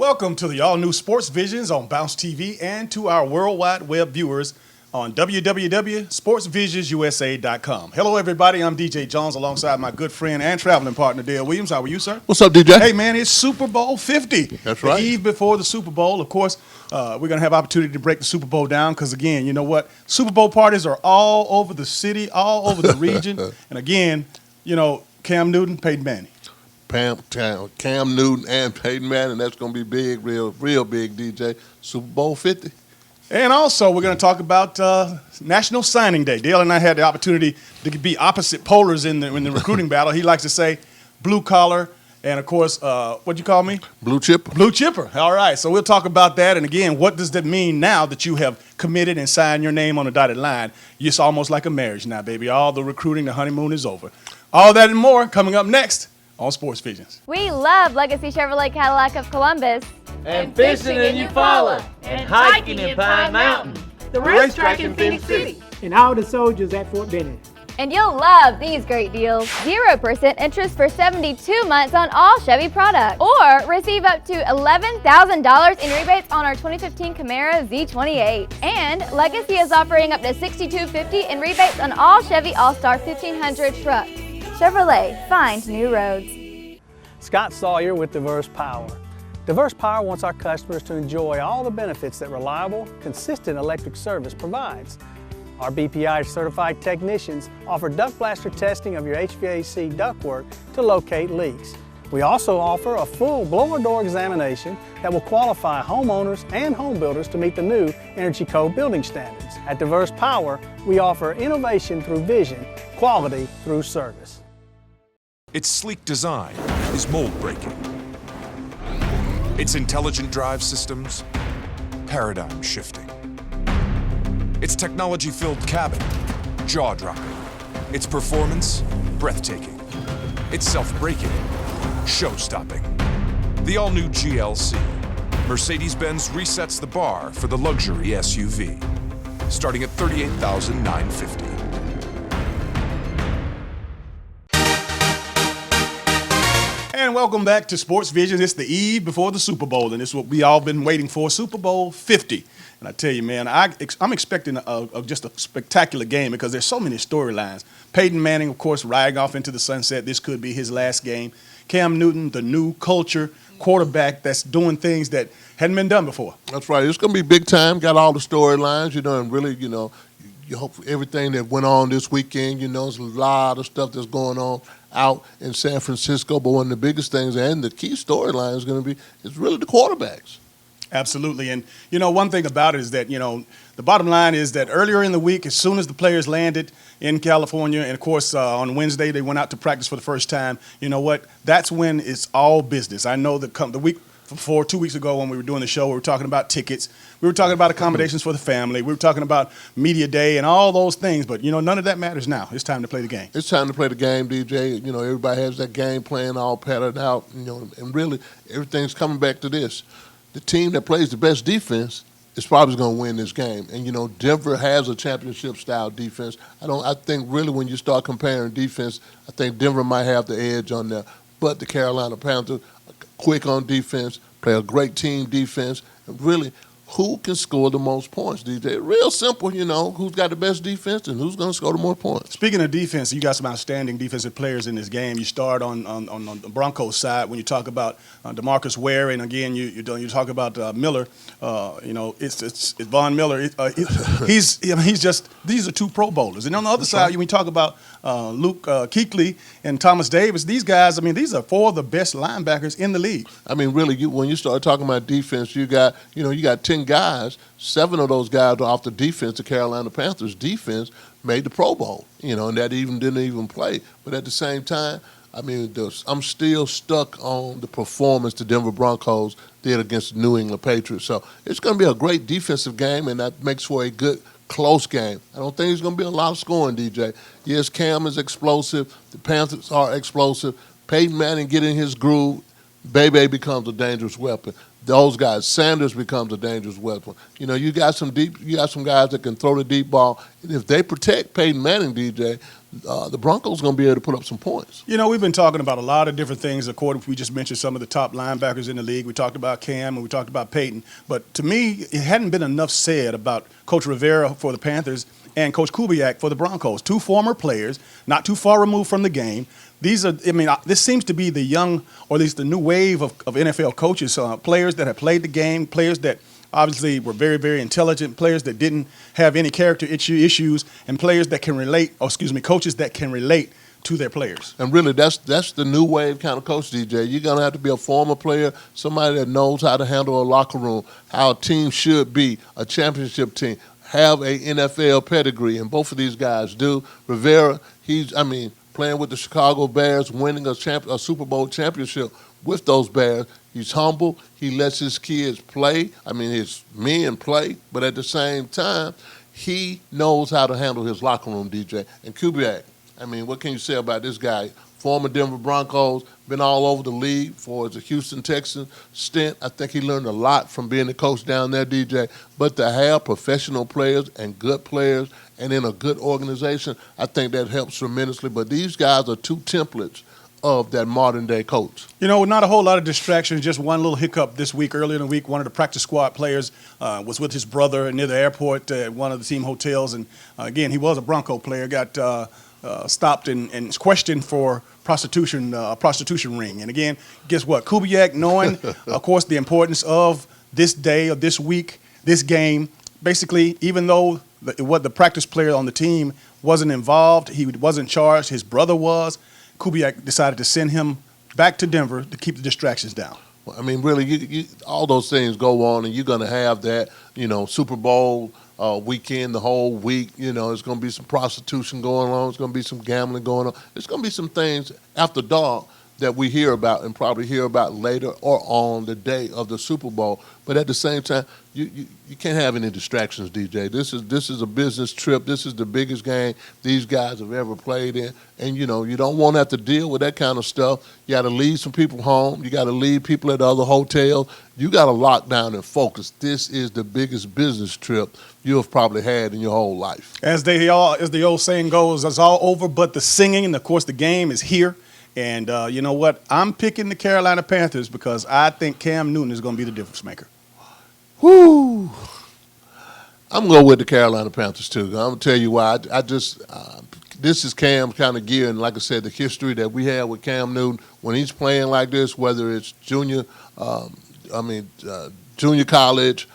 Welcome to the all-new Sports Visions on Bounce TV and to our worldwide web viewers on www.sportsvisionsusa.com. Hello, everybody. I'm DJ Jones alongside my good friend and traveling partner, Dale Williams. How are you, sir? What's up, DJ? Hey, man, it's Super Bowl 50. That's right. The eve before the Super Bowl. Of course, we're going to have opportunity to break the Super Bowl down because, again, you know what? Super Bowl parties are all over the city, all over the region. And, again, you know, Cam Newton, Peyton Manning. Cam Newton and Peyton Manning. That's going to be big, real big, DJ. Super Bowl 50. And also, we're going to talk about National Signing Day. Dale and I had the opportunity to be opposite polars in the recruiting battle. He likes to say blue collar and, of course, what'd you call me? Blue chipper. Blue chipper. All right. So we'll talk about that. And, again, what does that mean now that you have committed and signed your name on a dotted line? It's almost like a marriage now, baby. All the recruiting, the honeymoon is over. All that and more coming up next on Sports Visions. We love Legacy Chevrolet Cadillac of Columbus. And fishing in Eufaula, and hiking in Pine Mountain, the racetrack in Phoenix City, and all the soldiers at Fort Benning. And you'll love these great deals. 0% interest for 72 months on all Chevy products. Or receive up to $11,000 in rebates on our 2015 Camaro Z28. And Legacy is offering up to $6,250 in rebates on all Chevy All-Star 1500 trucks. Chevrolet, find new roads. Scott Sawyer with Diverse Power. Diverse Power wants our customers to enjoy all the benefits that reliable, consistent electric service provides. Our BPI certified technicians offer duct blaster testing of your HVAC ductwork to locate leaks. We also offer a full blower door examination that will qualify homeowners and home builders to meet the new Energy Code building standards. At Diverse Power, we offer innovation through vision, quality through service. Its sleek design is mold-breaking. Its intelligent drive systems, paradigm-shifting. Its technology-filled cabin, jaw-dropping. Its performance, breathtaking. Its self-braking, show-stopping. The all-new GLC, Mercedes-Benz resets the bar for the luxury SUV, starting at $38,950. And welcome back to Sports Vision. It's the eve before the Super Bowl, and it's what we all been waiting for, Super Bowl 50. And I tell you, man, I'm expecting just a spectacular game because there's so many storylines. Peyton Manning, of course, riding off into the sunset. This could be his last game. Cam Newton, the new culture quarterback that's doing things that hadn't been done before. That's right. It's going to be big time. Got all the storylines, and really, you hope everything that went on this weekend, there's a lot of stuff that's going on out in San Francisco, but one of the biggest things and the key storyline is going to be is really the quarterbacks. Absolutely. And, one thing about it is that, the bottom line is that earlier in the week, as soon as the players landed in California, and, of course, on Wednesday they went out to practice for the first time, you know what? That's when it's all business. I know that the week before, 2 weeks ago when we were doing the show, we were talking about tickets. We were talking about accommodations for the family. We were talking about media day and all those things. But, none of that matters now. It's time to play the game. It's time to play the game, DJ. Everybody has that game plan all patterned out, and really everything's coming back to this. The team that plays the best defense is probably going to win this game. And, Denver has a championship-style defense. I think really when you start comparing defense, I think Denver might have the edge on there. But the Carolina Panthers, quick on defense, play a great team defense, and really who can score the most points, DJ? Real simple, who's got the best defense and who's going to score the more points. Speaking of defense, you got some outstanding defensive players in this game. You start on the Broncos side when you talk about DeMarcus Ware, and again you talk about Miller. It's Von Miller. He's just these are two Pro Bowlers, and on the other side when you talk about Luke Kuechly and Thomas Davis, these guys, these are four of the best linebackers in the league. Really, when you start talking about defense, you got 10 guys. 7 of those guys are off the defense. The Carolina Panthers defense made the Pro Bowl, and that didn't even play. But at the same time, I'm still stuck on the performance the Denver Broncos did against the New England Patriots. So it's going to be a great defensive game, and that makes for a good, close game. I don't think it's going to be a lot of scoring, DJ. Yes, Cam is explosive. The Panthers are explosive. Peyton Manning get in his groove. Bebe becomes a dangerous weapon. Those guys, Sanders becomes a dangerous weapon. You got some guys that can throw the deep ball. And if they protect Peyton Manning, DJ, the Broncos going to be able to put up some points. You know, we've been talking about a lot of different things. We just mentioned some of the top linebackers in the league. We talked about Cam and we talked about Peyton. But to me, it hadn't been enough said about Coach Rivera for the Panthers and Coach Kubiak for the Broncos. Two former players, not too far removed from the game. This seems to be the young, or at least the new wave of NFL coaches, players that have played the game, players that obviously were very, very intelligent, players that didn't have any character issues, and players that can relate, coaches that can relate to their players. And really, that's the new wave kind of coach, DJ. You're going to have to be a former player, somebody that knows how to handle a locker room, how a team should be, a championship team, have a NFL pedigree, and both of these guys do. Rivera, playing with the Chicago Bears, winning a Super Bowl championship with those Bears. He's humble. He lets his kids play. His men play. But at the same time, he knows how to handle his locker room, DJ. And Kubiak, what can you say about this guy? Former Denver Broncos, been all over the league for his Houston Texans stint. I think he learned a lot from being the coach down there, DJ. But to have professional players and good players and in a good organization, I think that helps tremendously. But these guys are two templates of that modern-day coach. You know, not a whole lot of distractions, just one little hiccup this week. Earlier in the week, one of the practice squad players was with his brother near the airport at one of the team hotels. And, again, he was a Bronco player, got stopped and questioned for prostitution ring. And, again, guess what? Kubiak, knowing, of course, the importance of this day or this week, this game, basically, even though the practice player on the team wasn't involved, he wasn't charged, his brother was, Kubiak decided to send him back to Denver to keep the distractions down. Well, really, all those things go on, and you're going to have that, Super Bowl weekend, the whole week. There's going to be some prostitution going on. There's going to be some gambling going on. There's going to be some things after dark that we hear about and probably hear about later or on the day of the Super Bowl. But at the same time, you can't have any distractions, DJ. This is a business trip. This is the biggest game these guys have ever played in. And, you don't want to have to deal with that kind of stuff. You got to leave some people home. You got to leave people at other hotels. You got to lock down and focus. This is the biggest business trip you have probably had in your whole life. As the old saying goes, it's all over but the singing. And, of course, the game is here. And you know what? I'm picking the Carolina Panthers because I think Cam Newton is going to be the difference maker. Whoo! I'm going to go with the Carolina Panthers, too. I'm going to tell you why. This is Cam's kind of gear, and like I said, the history that we have with Cam Newton, when he's playing like this, whether it's junior college,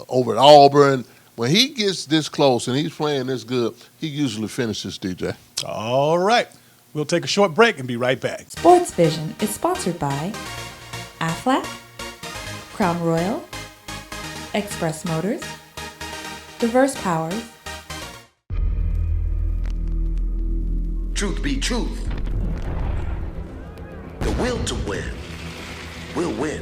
over at Auburn, when he gets this close and he's playing this good, he usually finishes, DJ. All right. We'll take a short break and be right back. Sports Vision is sponsored by Aflac, Crown Royal, Express Motors, Diverse Powers. Truth be truth, the will to win will win.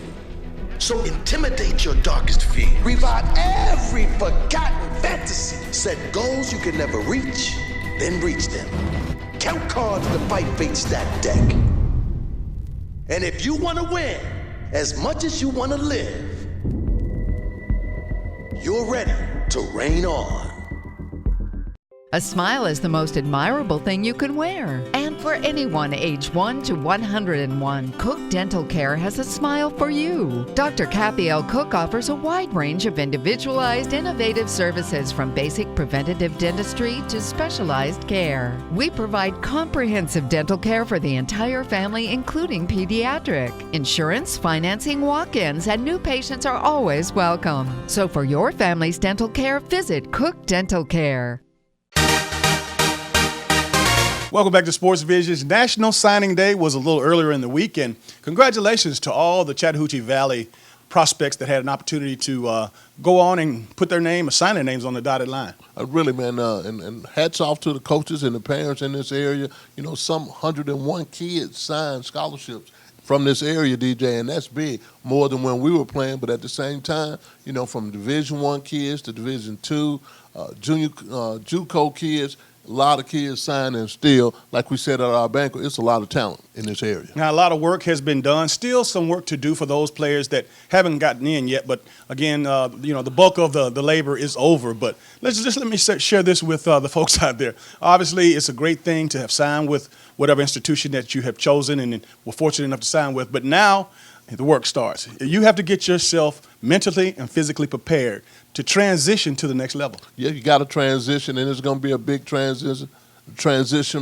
So intimidate your darkest fear. Revive every forgotten fantasy. Set goals you can never reach, then reach them. Count cards to fight fate stack deck. And if you want to win as much as you want to live, you're ready to reign on. A smile is the most admirable thing you can wear. And for anyone age 1 to 101, Cook Dental Care has a smile for you. Dr. Kathy L. Cook offers a wide range of individualized, innovative services from basic preventative dentistry to specialized care. We provide comprehensive dental care for the entire family, including pediatric. Insurance, financing, walk-ins, and new patients are always welcome. So for your family's dental care, visit Cook Dental Care. Welcome back to Sports Vision's National Signing Day was a little earlier in the week, and congratulations to all the Chattahoochee Valley prospects that had an opportunity to go on and put their name or sign their names on the dotted line. Really, man, and hats off to the coaches and the parents in this area. Some 101 kids signed scholarships from this area, DJ, and that's big, more than when we were playing. But at the same time, from Division I kids to Division II, junior JUCO kids, a lot of kids signing, and still, like we said at our banquet, it's a lot of talent in this area. Now, a lot of work has been done. Still some work to do for those players that haven't gotten in yet. But again, the bulk of the labor is over. But let me share this with the folks out there. Obviously, it's a great thing to have signed with whatever institution that you have chosen and were fortunate enough to sign with. But now the work starts. You have to get yourself mentally and physically prepared to transition to the next level. Yeah, you got to transition, and it's going to be a big transition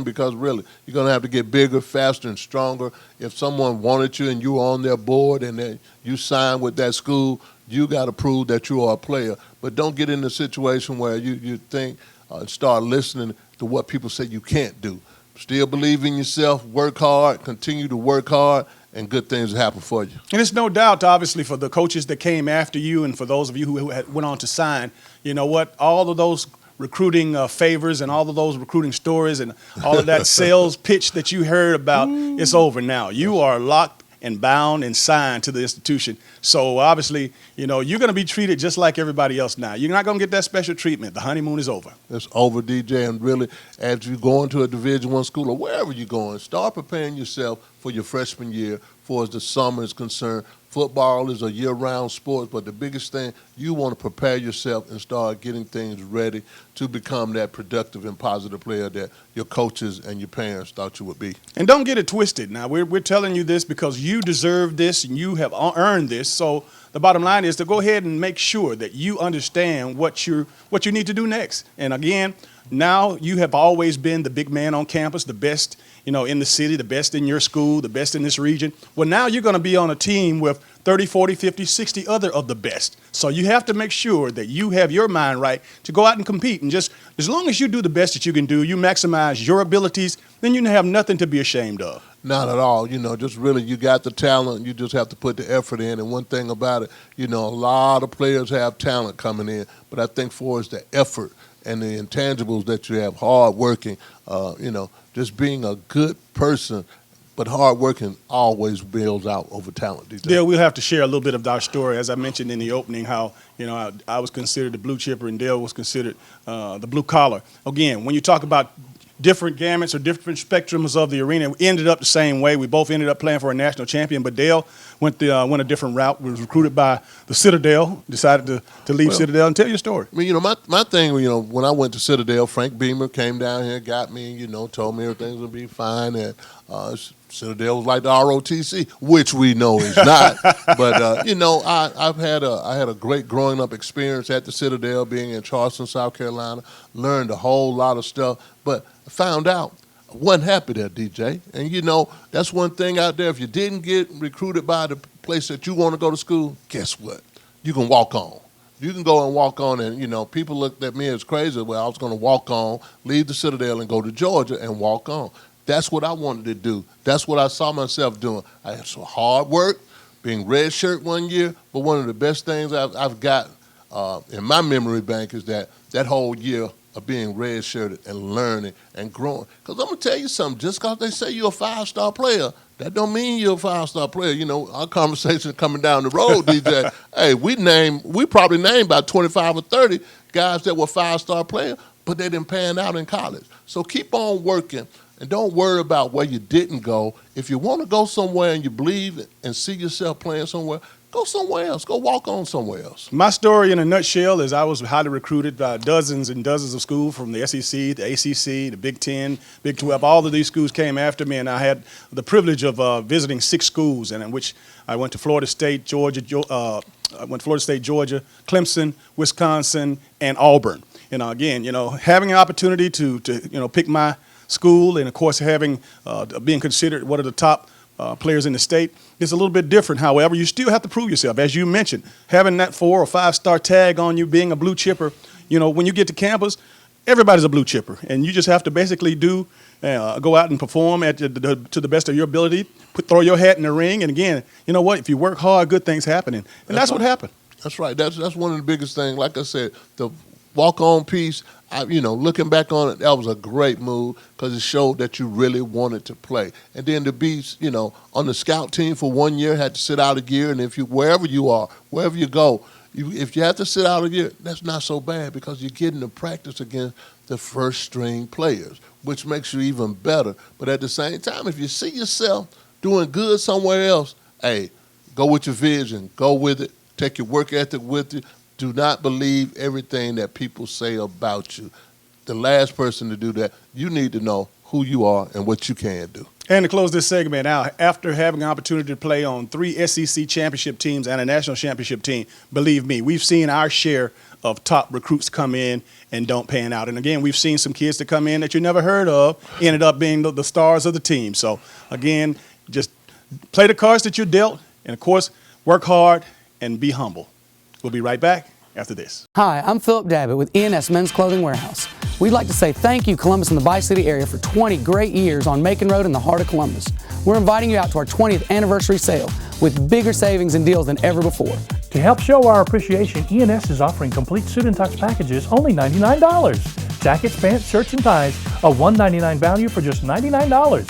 because really you're going to have to get bigger, faster, and stronger. If someone wanted you and you were on their board and you signed with that school, you got to prove that you are a player. But don't get in a situation where you think and start listening to what people say you can't do. Still believe in yourself, work hard, continue to work hard, and good things will happen for you. And it's no doubt, obviously, for the coaches that came after you and for those of you who went on to sign, you know what, all of those recruiting favors and all of those recruiting stories and all of that sales pitch that you heard about, it's over now. You are locked and bound and signed to the institution. So obviously, you're going to be treated just like everybody else now. You're not going to get that special treatment. The honeymoon is over. It's over, DJ, and really, as you go into a Division I school or wherever you're going, start preparing yourself for your freshman year, for as the summer is concerned. Football is a year-round sport, but the biggest thing, you want to prepare yourself and start getting things ready to become that productive and positive player that your coaches and your parents thought you would be. And don't get it twisted. Now, we're telling you this because you deserve this and you have earned this. So the bottom line is to go ahead and make sure that you understand what you need to do next. And again, now you have always been the big man on campus, the best, in the city, the best in your school, the best in this region. Well, now you're going to be on a team with 30, 40, 50, 60 other of the best. So you have to make sure that you have your mind right to go out and compete. And just as long as you do the best that you can do, you maximize your abilities, then you have nothing to be ashamed of. Not at all. Just really, you got the talent. You just have to put the effort in. And one thing about it, a lot of players have talent coming in. But I think for us, the effort and the intangibles that you have, hard working, just being a good person, but hard working always builds out over talent. Dale, we'll have to share a little bit of our story. As I mentioned in the opening, how I was considered the blue chipper and Dale was considered the blue collar. Again, when you talk about different gamuts or different spectrums of the arena, we ended up the same way. We both ended up playing for a national champion, but Dale went a different route. Was recruited by the Citadel, decided to leave Citadel. And tell your story. I mean, my thing, when I went to Citadel, Frank Beamer came down here, got me, told me everything's going to be fine. And Citadel was like the ROTC, which we know is not. But, I had a great growing up experience at the Citadel, being in Charleston, South Carolina, learned a whole lot of stuff. But I found out I wasn't happy there, DJ. And, that's one thing out there. If you didn't get recruited by the place that you want to go to school, guess what? You can walk on. You can go and walk on, and, people looked at me as crazy. Well, I was going to walk on, leave the Citadel, and go to Georgia and walk on. That's what I wanted to do. That's what I saw myself doing. I had some hard work, being red shirt one year, but one of the best things I've got in my memory bank is that whole year of being red-shirted and learning and growing. Because I'm going to tell you something, just because they say you're a five-star player, that don't mean you're a five-star player. Our conversation coming down the road, DJ, hey, we probably named about 25 or 30 guys that were five-star players, but they didn't pan out in college. So keep on working. And don't worry about where you didn't go. If you want to go somewhere and you believe and see yourself playing somewhere, go somewhere else. Go walk on somewhere else. My story in a nutshell is I was highly recruited by dozens and dozens of schools from the SEC, the ACC, the Big 10, Big 12. All of these schools came after me, and I had the privilege of visiting 6 schools, and in which I went to Florida State, Georgia, Clemson, Wisconsin, and Auburn. Again, having an opportunity to pick my school, and of course being considered one of the top players in the state is a little bit different. However, you still have to prove yourself. As you mentioned, having that 4 or 5 star tag on you, being a blue chipper, when you get to campus, everybody's a blue chipper, and you just have to basically go out and perform to the best of your ability, throw your hat in the ring, and again, you know what? If you work hard, good things happen, and that's what happened. That's right. That's one of the biggest things. Like I said, the walk-on piece, looking back on it, that was a great move because it showed that you really wanted to play. And then to be, on the scout team for 1 year, had to sit out a year. And wherever you are, wherever you go, if you have to sit out a year, that's not so bad because you're getting to practice against the first string players, which makes you even better. But at the same time, if you see yourself doing good somewhere else, hey, go with your vision, go with it, take your work ethic with you. Do not believe everything that people say about you. The last person to do that, you need to know who you are and what you can do. And to close this segment out, after having an opportunity to play on 3 SEC championship teams and a national championship team, believe me, we've seen our share of top recruits come in and don't pan out. And again, we've seen some kids that come in that you never heard of, ended up being the stars of the team. So again, just play the cards that you're dealt, and of course, work hard and be humble. We'll be right back after this. Hi, I'm Philip Davitt with ENS Men's Clothing Warehouse. We'd like to say thank you, Columbus and the Bi-City area, for 20 great years on Macon Road in the heart of Columbus. We're inviting you out to our 20th anniversary sale with bigger savings and deals than ever before. To help show our appreciation, ENS is offering complete suit and tux packages only $99. Jackets, pants, shirts, and ties, a $199 value for just $99.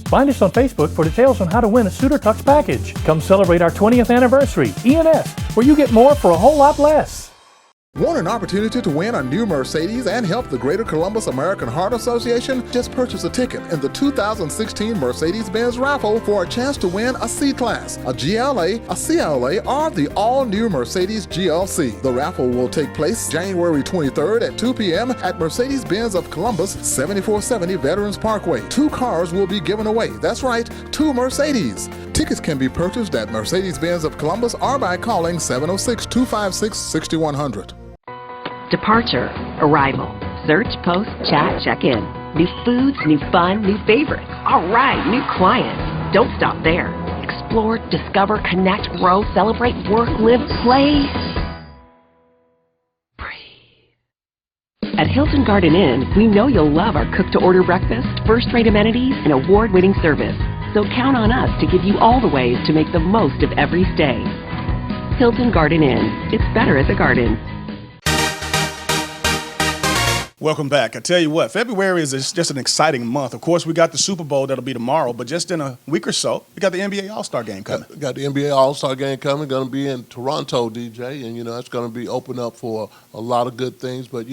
Find us on Facebook for details on how to win a suit or tux package. Come celebrate our 20th anniversary. ENS, where you get more for a whole lot less. Want an opportunity to win a new Mercedes and help the Greater Columbus American Heart Association? Just purchase a ticket in the 2016 Mercedes-Benz raffle for a chance to win a C-Class, a GLA, a CLA, or the all-new Mercedes GLC. The raffle will take place January 23rd at 2 p.m. at Mercedes-Benz of Columbus, 7470 Veterans Parkway. 2 cars will be given away. That's right, 2 Mercedes. Tickets can be purchased at Mercedes-Benz of Columbus or by calling 706-256-6100. Departure, arrival, search, post, chat, check-in. New foods, new fun, new favorites. All right, new clients. Don't stop there. Explore, discover, connect, grow, celebrate, work, live, play. Breathe. At Hilton Garden Inn, we know you'll love our cook-to-order breakfast, first-rate amenities, and award-winning service. So count on us to give you all the ways to make the most of every stay. Hilton Garden Inn. It's better at the Garden. Welcome back. I tell you what, February is just an exciting month. Of course, we got the Super Bowl that'll be tomorrow, but just in a week or so, we got the NBA All-Star Game coming. Got the NBA All-Star Game coming. Going to be in Toronto, DJ, and it's going to be open up for a lot of good things. But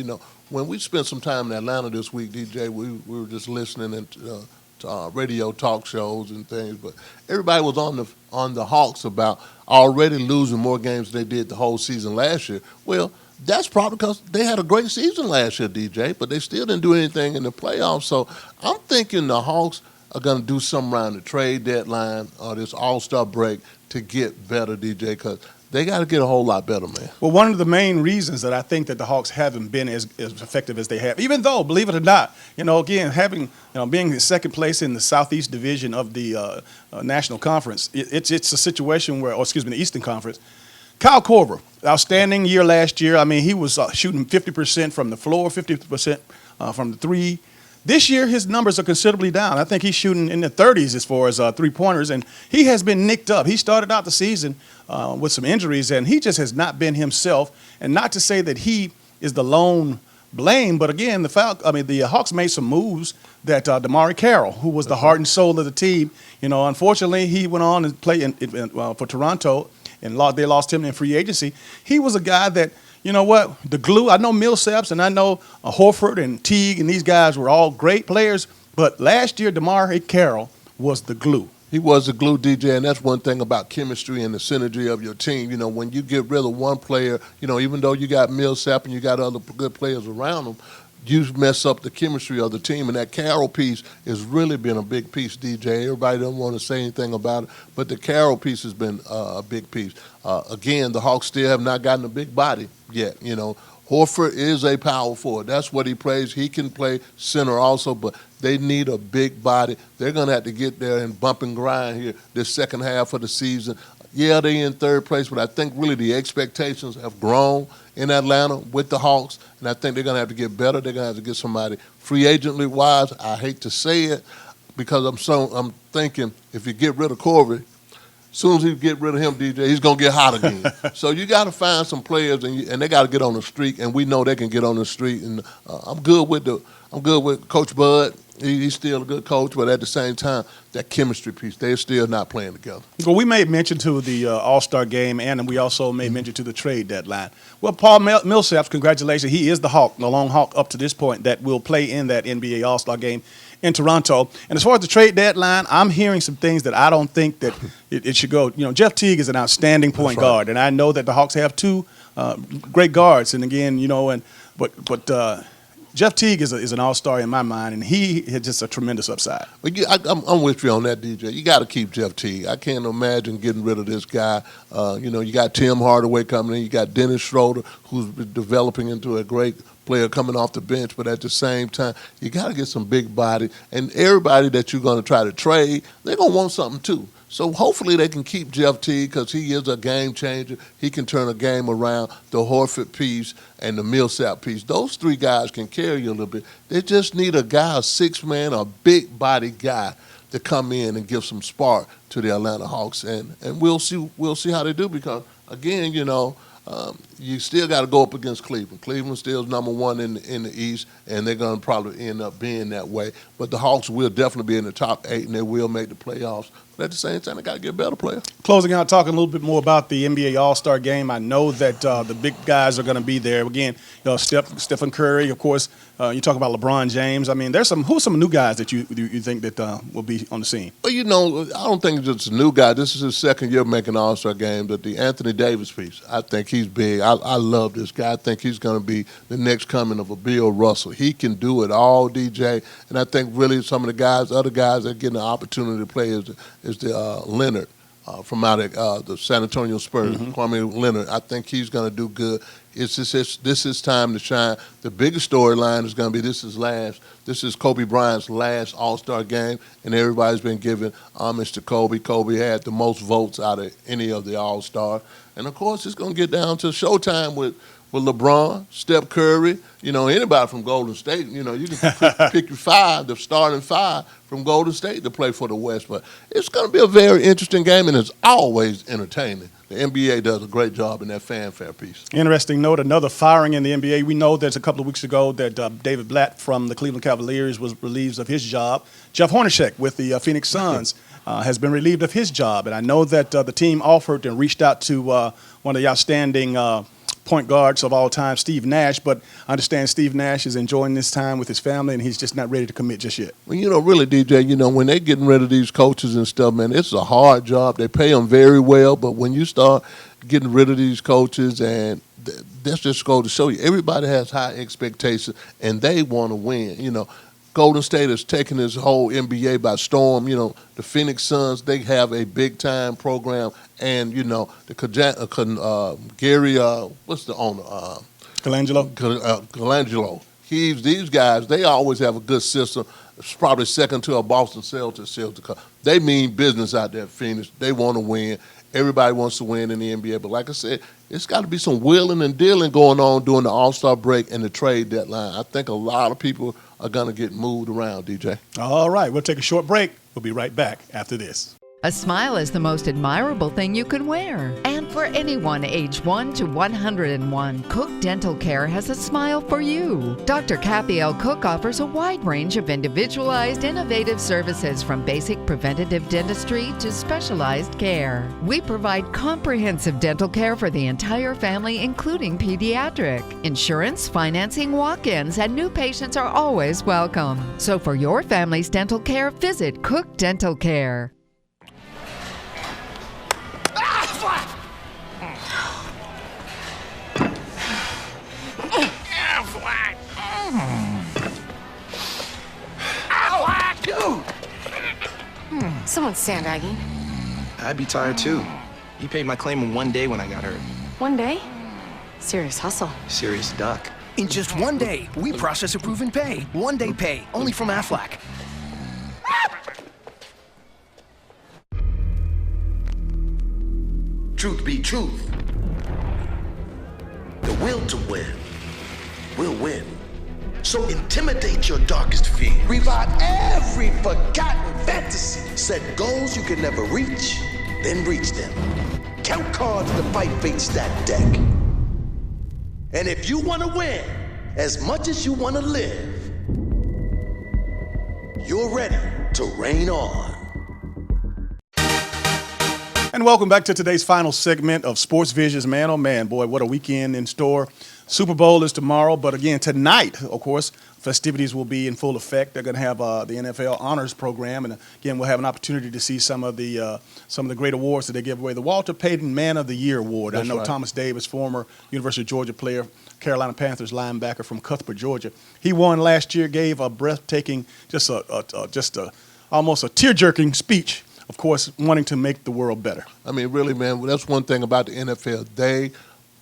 when we spent some time in Atlanta this week, DJ, we were just listening to radio talk shows and things, but everybody was on the Hawks about already losing more games than they did the whole season last year. Well, that's probably because they had a great season last year, DJ, but they still didn't do anything in the playoffs. So I'm thinking the Hawks are going to do something around the trade deadline or this All-Star break to get better, DJ, because they got to get a whole lot better, man. Well, one of the main reasons that I think that the Hawks haven't been as effective as they have, even though, believe it or not, again, being in second place in the Southeast Division of the National Conference, it's a situation where, the Eastern Conference. Kyle Korver, outstanding year last year. I mean, he was shooting 50% from the floor, 50% from the three. This year, his numbers are considerably down. I think he's shooting in the 30s as far as three-pointers, and he has been nicked up. He started out the season with some injuries, and he just has not been himself. And not to say that he is the lone blame, but again, the Hawks made some moves that DeMarre Carroll, who was the heart and soul of the team, unfortunately, he went on and played for Toronto, and they lost him in free agency. He was a guy that, the glue. I know Millsaps and I know Horford and Teague and these guys were all great players, but last year DeMarre Carroll was the glue. He was the glue, DJ, and that's one thing about chemistry and the synergy of your team. When you get rid of one player, even though you got Millsap and you got other good players around them, you mess up the chemistry of the team, and that Carroll piece has really been a big piece, DJ. Everybody doesn't want to say anything about it, but the Carroll piece has been a big piece. Again, the Hawks still have not gotten a big body yet. Horford is a power forward. That's what he plays. He can play center also, but they need a big body. They're going to have to get there and bump and grind here this second half of the season. Yeah, they're in third place, but I think really the expectations have grown in Atlanta with the Hawks, and I think they're going to have to get better. They're going to have to get somebody free agently-wise. I hate to say it because I'm thinking if you get rid of Corey, soon as he get rid of him, DJ, he's gonna get hot again. So you got to find some players, and they got to get on the streak, and we know they can get on the streak. And I'm good with Coach Bud. He's still a good coach, but at the same time, that chemistry piece, they're still not playing together. Well, we made mention to the All-Star game, and we also made mention to the trade deadline. Well, Paul Millsaps, congratulations. He is the Hawk, the lone Hawk up to this point that will play in that NBA All-Star game in Toronto. And as far as the trade deadline, I'm hearing some things that I don't think that it should go. You know, Jeff Teague is an outstanding point guard, and I know that the Hawks have two great guards. And again, you know, but Jeff Teague is an all-star in my mind, and he has just a tremendous upside. But I'm with you on that, DJ. You got to keep Jeff Teague. I can't imagine getting rid of this guy. You know, you got Tim Hardaway coming in. You got Dennis Schroeder, who's developing into a great player coming off the bench. But at the same time, you got to get some big body. And everybody that you're going to try to trade, they're going to want something too. So hopefully they can keep Jeff Teague because he is a game changer. He can turn a game around. The Horford piece and the Millsap piece, those three guys can carry you a little bit. They just need a guy, a six-man, a big-body guy to come in and give some spark to the Atlanta Hawks. And we'll see how they do because, again, you know, you still got to go up against Cleveland. Cleveland still is number one in the East, and they're going to probably end up being that way. But the Hawks will definitely be in the top 8, and they will make the playoffs. But at the same time, they got to get better players. Closing out, talking a little bit more about the NBA All-Star Game. I know that the big guys are going to be there. Again, you know, Stephen Curry, of course. You talk about LeBron James. I mean, who's some new guys that you think that will be on the scene? Well, you know, I don't think it's just a new guy. This is his second year making All-Star Game. But the Anthony Davis piece, I think he's big. I love this guy. I think he's going to be the next coming of a Bill Russell. He can do it all, DJ. And I think really some of the guys, other guys that are getting the opportunity to play is the Leonard from out of the San Antonio Spurs, Kwame Leonard. I think he's going to do good. This is time to shine. The biggest storyline is going to be this is Kobe Bryant's last All-Star game, and everybody's been giving homage to Kobe. Kobe had the most votes out of any of the All-Stars. And, of course, it's going to get down to showtime with LeBron, Steph Curry, you know, anybody from Golden State. You know, you can pick your five, the starting five from Golden State to play for the West. But it's going to be a very interesting game, and it's always entertaining. The NBA does a great job in that fanfare piece. Interesting note, another firing in the NBA. We know that a couple of weeks ago that David Blatt from the Cleveland Cavaliers was relieved of his job. Jeff Hornacek with the Phoenix Suns has been relieved of his job. And I know that the team offered and reached out to one of the outstanding point guards of all time, Steve Nash, but I understand Steve Nash is enjoying this time with his family, and he's just not ready to commit just yet. Well, you know, really, DJ, you know, when they're getting rid of these coaches and stuff, man, it's a hard job. They pay them very well, but when you start getting rid of these coaches, and that's just go to show you, everybody has high expectations, and they want to win, you know. Golden State is taking this whole NBA by storm. You know, the Phoenix Suns, they have a big-time program. And, you know, Gary, what's the owner? Colangelo. These guys, they always have a good system. It's probably second to a Boston Celtics. They mean business out there at Phoenix. They want to win. Everybody wants to win in the NBA. But like I said, it's got to be some wheeling and dealing going on during the All-Star break and the trade deadline. I think a lot of people are going to get moved around, DJ. All right, we'll take a short break. We'll be right back after this. A smile is the most admirable thing you can wear. And for anyone age 1 to 101, Cook Dental Care has a smile for you. Dr. Kathy L. Cook offers a wide range of individualized, innovative services from basic preventative dentistry to specialized care. We provide comprehensive dental care for the entire family, including pediatric. Insurance, financing, walk-ins, and new patients are always welcome. So for your family's dental care, visit Cook Dental Care. Someone sandbagging. I'd be tired too. He paid my claim in 1 day when I got hurt. 1 day? Serious hustle. Serious duck. In just 1 day, we process, approve, and pay. 1 day pay, only from Aflac. Truth be truth. The will to win will win. So intimidate your darkest fear. Revive every forgotten fantasy. Set goals you can never reach, then reach them. Count cards to fight fate stack deck. And if you want to win as much as you want to live, you're ready to reign on. And welcome back to today's final segment of Sports Vision's Man on Man. Boy, what a weekend in store. Super Bowl is tomorrow, but again, tonight, of course, festivities will be in full effect. They're going to have the NFL Honors Program, and again, we'll have an opportunity to see some of the great awards that they give away. The Walter Payton Man of the Year Award. That's I know right. Thomas Davis, former University of Georgia player, Carolina Panthers linebacker from Cuthbert, Georgia. He won last year, gave a breathtaking, almost a tear-jerking speech. Of course, wanting to make the world better. I mean, really, man, that's one thing about the NFL. They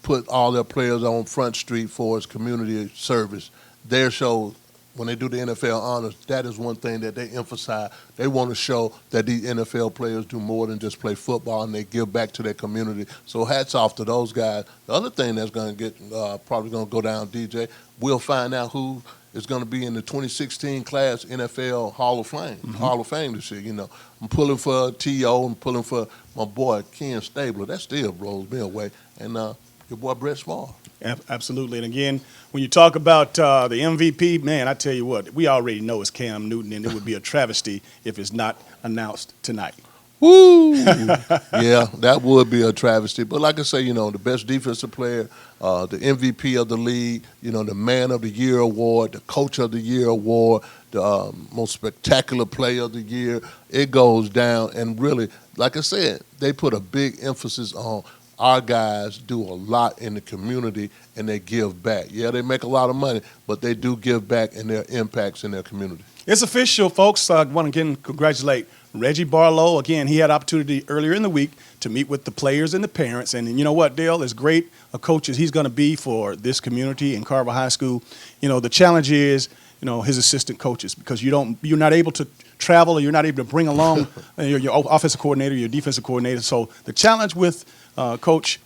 put all their players on Front Street for its community service. Their show, when they do the NFL Honors, that is one thing that they emphasize. They want to show that these NFL players do more than just play football, and they give back to their community. So hats off to those guys. The other thing that's going to get probably going to go down, DJ, we'll find out who is going to be in the 2016 class NFL Hall of Fame. Hall of Fame this year. You know, I'm pulling for T.O. I'm pulling for my boy Ken Stabler. That still blows me away. And your boy Brett Favre. Absolutely. And again, when you talk about the MVP, man, I tell you what, we already know it's Cam Newton, and it would be a travesty if it's not announced tonight. Woo! Yeah, that would be a travesty. But like I say, you know, the best defensive player, the MVP of the league, you know, the Man of the Year award, the Coach of the Year award, the most spectacular player of the year, it goes down. And really, like I said, they put a big emphasis on our guys do a lot in the community and they give back. Yeah, they make a lot of money, but they do give back in their impacts in their community. It's official, folks. I want to again congratulate Reggie Barlow. Again, he had opportunity earlier in the week to meet with the players and the parents. And you know what, Dale, as great a coach as he's going to be for this community in Carver High School, you know, the challenge is, you know, his assistant coaches, because you're not able to travel, or you're not able to bring along your offensive coordinator, your defensive coordinator. So the challenge with Coach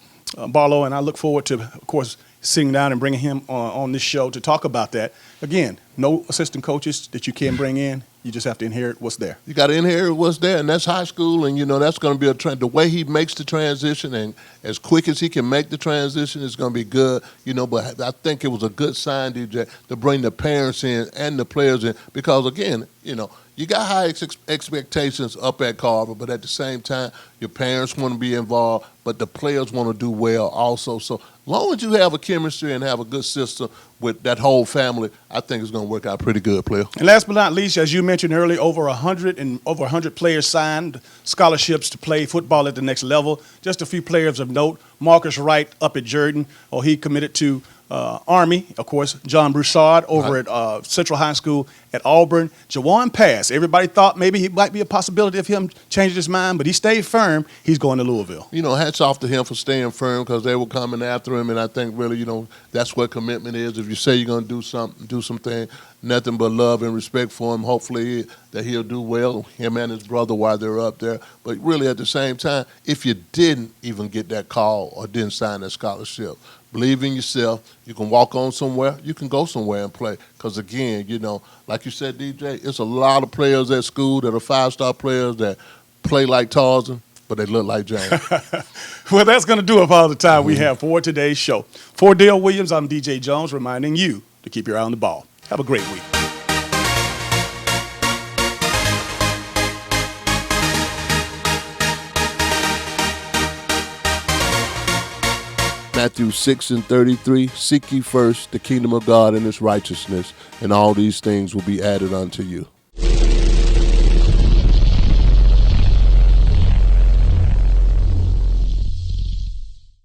Barlow, and I look forward to, of course, sitting down and bringing him on this show to talk about that. Again, no assistant coaches that you can bring in. You just have to inherit what's there. You got to inherit what's there, and that's high school, and, you know, that's going to be a trend. The way he makes the transition and as quick as he can make the transition is going to be good, you know, but I think it was a good sign, DJ, to bring the parents in and the players in because, again, you know, you got high expectations up at Carver, but at the same time, your parents want to be involved, but the players want to do well also. So long as you have a chemistry and have a good system with that whole family, I think it's going to work out pretty good, player. And last but not least, as you mentioned earlier, over 100 players signed scholarships to play football at the next level. Just a few players of note. Marcus Wright up at Jordan, he committed to Army, of course. John Broussard over at Central High School at Auburn. Jawan Pass, everybody thought maybe he might be a possibility of him changing his mind, but he stayed firm. He's going to Louisville. You know, hats off to him for staying firm because they were coming after him, and I think really, you know, that's what commitment is. If you say you're going to do something, do something, nothing but love and respect for him. Hopefully that he'll do well, him and his brother, while they're up there. But really at the same time, if you didn't even get that call or didn't sign that scholarship, believe in yourself. You can walk on somewhere. You can go somewhere and play. Because, again, you know, like you said, DJ, it's a lot of players at school that are five-star players that play like Tarzan, but they look like James. Well, that's going to do it for all the time we have for today's show. For Dale Williams, I'm DJ Jones, reminding you to keep your eye on the ball. Have a great week. Matthew 6:33, seek ye first the kingdom of God and his righteousness, and all these things will be added unto you.